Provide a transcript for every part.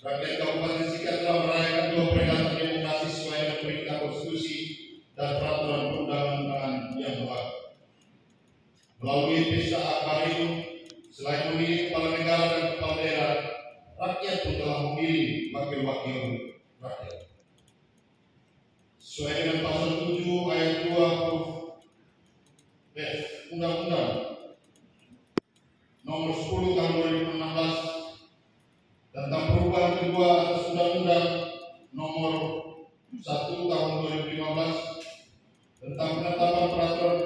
Rakyat Kabupaten Sika telah merayakan 2 peringatan demokrasi sesuai dengan perintah konstitusi dan peraturan perundang-undangan yang berlaku. Melalui pesta akbar itu, selain memilih kepala negara dan kepala daerah, rakyat pun telah memilih wakil-wakil rakyat. Sesuai dengan pasal 7 ayat 2 huruf F Undang-Undang Nomor 10 Tahun 2016 tentang perubahan kedua atas Undang-Undang Nomor 1 Tahun 2015 tentang penetapan peraturan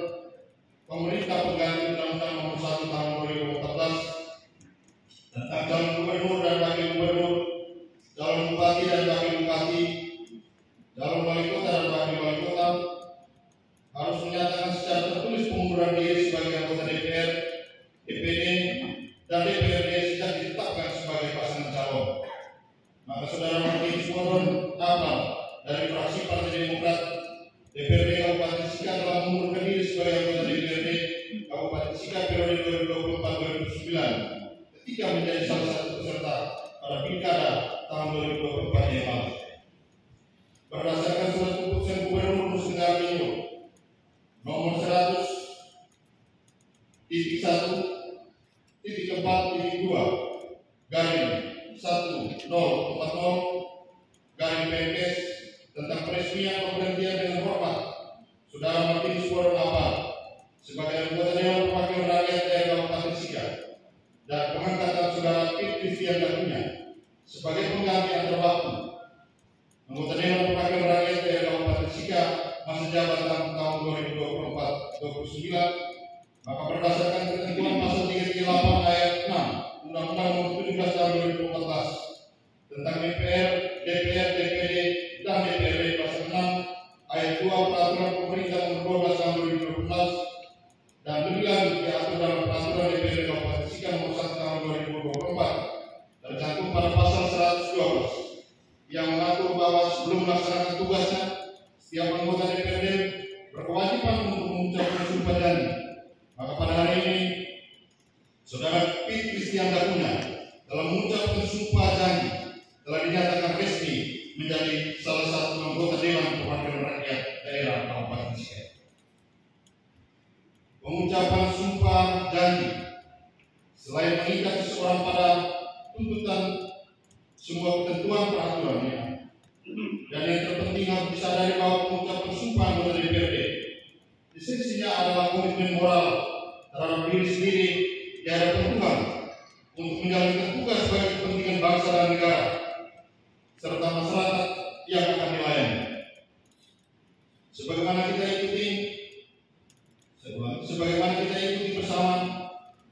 pemerintah pengganti Undang-Undang Nomor 1 Tahun 2014 tentang calon gubernur dan wakil gubernur, calon bupati dan wakil bupati, calon wali kota dan wakil wali kota harus menyatakan secara tertulis pengunduran diri sebagai anggota DPR, DPD, dan DPRD sejak ditetapkan sebagai pasangan calon. Maka saudara Martin Suworon Abang dari fraksi Partai Demokrat DPRD Kabupaten Sika telah mengundurkan diri sebagai anggota DPRD Kabupaten Sika periode 2024-2029 ketika menjadi salah satu peserta pada pilkada tahun 2024 yang lalu. Berdasarkan surat keputusan Gubernur Nusa Tenggara Timur nomor 100.1.4.2/1040 tentang peresmian pemberhentian dengan hormat Saudara Martin Suworon Abang sebagai anggota Dewan Perwakilan Rakyat Daerah Kabupaten Sika dan pengangkatan Saudara Pit Christian Dakunya sebagai pengganti antar waktu anggota Dewan Perwakilan Rakyat Daerah Kabupaten Sika masa jabatan tahun 2024-2029, maka berdasarkan ketentuan pasal 338 ayat 6 Undang-Undang Nomor 17 Tahun 2014 tentang DPR, DPR, DPD, dan DPRD pasal 6 ayat 2 Peraturan Pemerintah Nomor 12 Tahun 2012 dan lebih lanjut diatur dalam Peraturan DPRD Kabupaten Sika Nomor 1 Tahun 2024 tercantum pada pasal 112 yang mengatur bahwa sebelum melaksanakan tugasnya setiap anggota DPRD berkewajiban untuk mengucapkan sumpah janji. Maka pada hari ini Saudara Pit Christian Dakunya telah mengucapkan sumpah janji telah dinyatakan resmi menjadi salah satu anggota Dewan Perwakilan Rakyat Daerah Kabupaten Sika. Pengucapan sumpah janji selain mengikat seseorang pada tuntutan semua ketentuan peraturannya, dan yang terpenting harus disadari bahwa pengucapan sumpah anggota DPRD esensinya adalah komitmen moral terhadap diri sendiri di hadapan Tuhan untuk menjalankan tugas sebagai kepentingan bangsa dan negara serta masyarakat yang akan dilayani. Sebagaimana kita ikuti bersama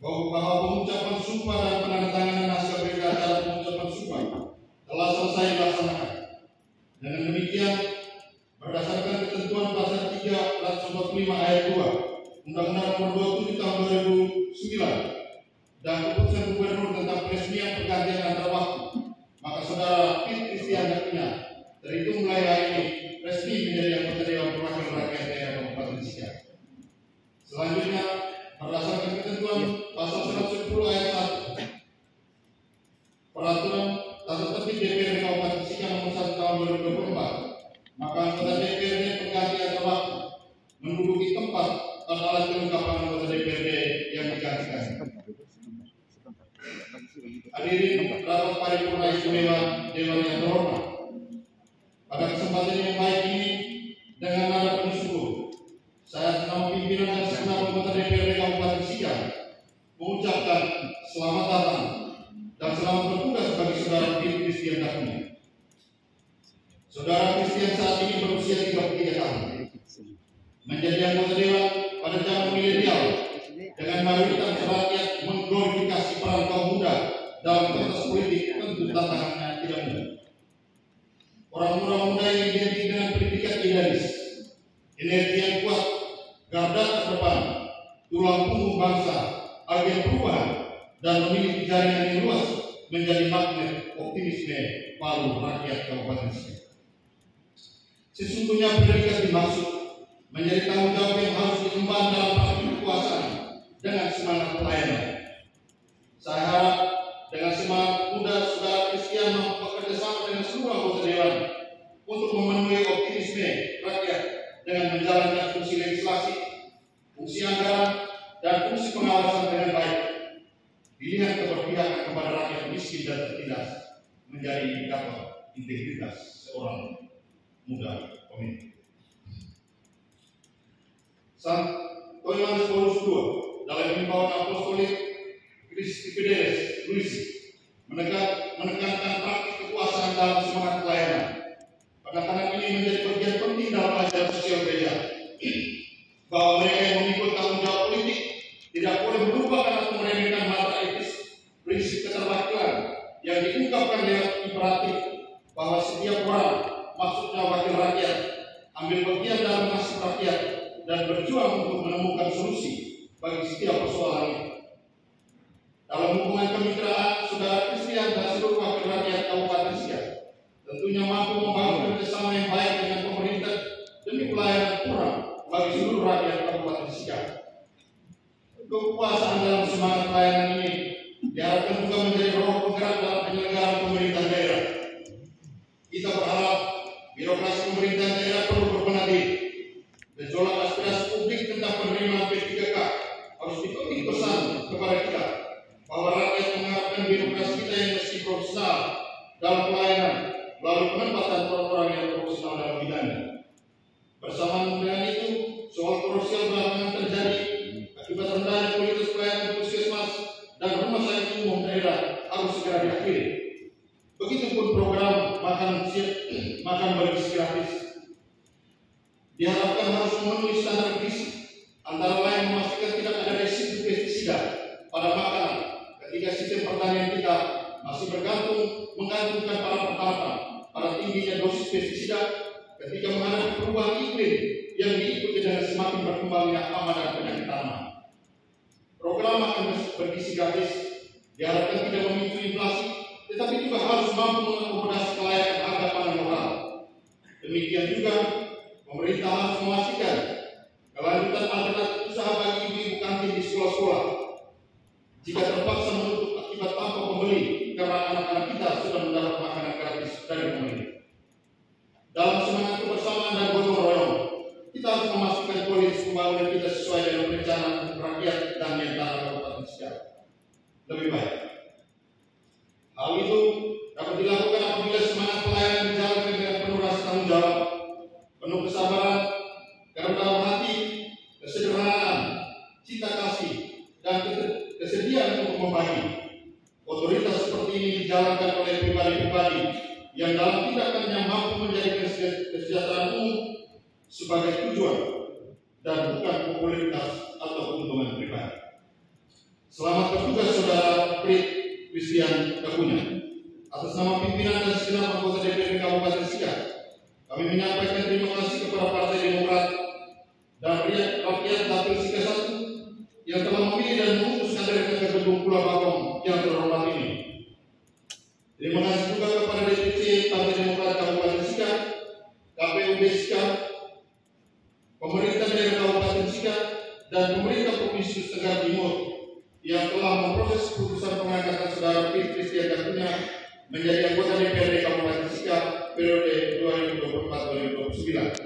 bahwa pengucapan sumpah dan penandatanganan hasil berita acara pengucapan sumpah telah selesai dilaksanakan. Dengan demikian, berdasarkan ketentuan pasal 345 ayat 2 Undang-Undang Nomor 27 Tahun 2009 dan keputusan Gubernur tentang peresmian pergantian antar waktu, maka Saudara Pit Christian Dakunya terhitung mulai hari ini resmi menjadi anggota Dewan Perwakilan Rakyat Daerah Kabupaten Sika. Selanjutnya, berdasarkan ketentuan pasal 110 ayat 1 Peraturan Tata Tertib DPRD Kabupaten Sika Nomor 1 Tahun 2024, maka anggota DPRD pengganti antar waktu menduduki tempat dan alat kelengkapan anggota DPRD yang digantikan. Hadirin rapat paripurna istimewa Dewan yang terhormat, pada kesempatan yang baik ini dengan nada penuh syukur, saya senang pimpinan dan segenap anggota DPRD Kabupaten Sika mengucapkan selamat datang dan selamat bertugas bagi Saudara Pit Christian Dakunya. Saudara Christian saat ini berusia 33 tahun, menjadi anggota Dewan pada zaman milenial dengan mayoritas rakyat mengglorifikasi peran kaum muda dalam konteks politik. Tentu tantangannya tidak mudah. Orang-orang muda yang identik dengan pendidikan idealis, energi yang kuat, garda terdepan, tulang punggung bangsa, agen perubahan, dan memiliki jaringan yang luas menjadi magnet optimisme palu rakyat Kabupaten Sika. Sesungguhnya pendidikan dimaksud menjadi tanggung jawab yang harus diemban dalam praktik kekuasaan dengan semangat pelayanan. Saya harap dengan semangat muda Saudara Christian mempekerjakan miskin dan tertindas menjadi indikator integritas seorang muda pemimpin. Yohanes Paulus II dalam himbauan apostolik Christi Fidelis Luisi menekankan praktik kekuasaan dalam semangat pelayanan. Penekanan ini menjadi bagian penting dalam ajaran sosial gereja, bahwa mereka yang memikul tanggung jawab politik tidak boleh melupakan atau meremehkan mata etis prinsip keterwakilan yang diungkapkan lewat imperatif bahwa setiap orang, maksudnya wakil rakyat, ambil bagian dalam nasib rakyat dan berjuang untuk menemukan solusi bagi setiap persoalan itu. Dalam hubungan kemitraan saudara Kristian dan seluruh wakil rakyat Kabupaten Siak tentunya mampu membangun kerjasama yang baik dengan pemerintah demi pelayanan kurang bagi seluruh rakyat Kabupaten Siak. Kekuasaan dalam semangat pelayanan ini diharapkan juga menjadi roh penggerak dalam penyelenggaraan pemerintahan daerah. Kita berharap birokrasi pemerintahan daerah perlu berbenah diri. Gejolak aspirasi publik tentang penerimaan P3K harus dipetik pesan kepada kita bahwa rakyat mengharapkan birokrasi kita yang mesti profesional dalam pelayanan melalui penempatan orang-orang yang profesional dalam bidangnya. Bersamaan dengan itu, soal krusial belakangan terjadi akibat rendahnya kualitas pelayanan puskesmas dan rumah sakit umum daerah harus segera diakhiri. Begitupun program makan bergizi gratis diharapkan harus memenuhi standar gizi, antara lain memastikan tidak ada residu pestisida pada makanan ketika sistem pertanian kita masih menggantungkan para petani pada tingginya dosis pestisida ketika menghadapi perubahan iklim yang diikuti dengan semakin berkembangnya hama dan penyakit tanah. Program makan bergizi gratis diharapkan tidak memicu inflasi, tetapi juga harus mampu mengakomodasi kelayakan harga pangan lokal. Demikian juga pemerintah harus memastikan kelanjutan alternatif usaha bagi ibu-ibu kantin di sekolah-sekolah jika terpaksa menutup akibat tanpa pembeli karena anak-anak kita sudah mendapat makanan gratis dari pemerintah. Dalam semangat kebersamaan dan gotong royong, kita harus memastikan kualitas pembangunan kita sesuai dengan perencanaan rakyat dan mental Kabupaten Siak lebih baik. Hal itu dapat dilakukan apabila semangat pelayanan dijalankan dengan penuh rasa tanggung jawab, penuh kesabaran, kerendahan hati, kesederhanaan, cinta kasih, dan kesediaan untuk membagi. Otoritas seperti ini dijalankan oleh pribadi-pribadi yang dalam tindakannya mampu menjadikan kesejahteraan umum sebagai tujuan dan bukan popularitas atau keuntungan pribadi. Selamat bertugas Saudara Prit Christian Kapunya. Atas nama pimpinan dan segenap anggota DPRD Kabupaten Siak, kami menyampaikan terima kasih kepada Partai Demokrat dan rakyat Dapil Siak 1 yang telah memilih dan mengutus kadernya ke gedung Pulau Bagong yang terhormat ini. Terima kasih juga kepada DPC Partai Demokrat Kabupaten Siak, KPUD Siak, pemerintah daerah Kabupaten Siak, dan pemerintah Provinsi Nusa Tenggara Timur yang telah memproses keputusan pengangkatan Saudara Prit Christian Kapunya menjadi anggota DPRD Kabupaten Siak periode 2024-2029.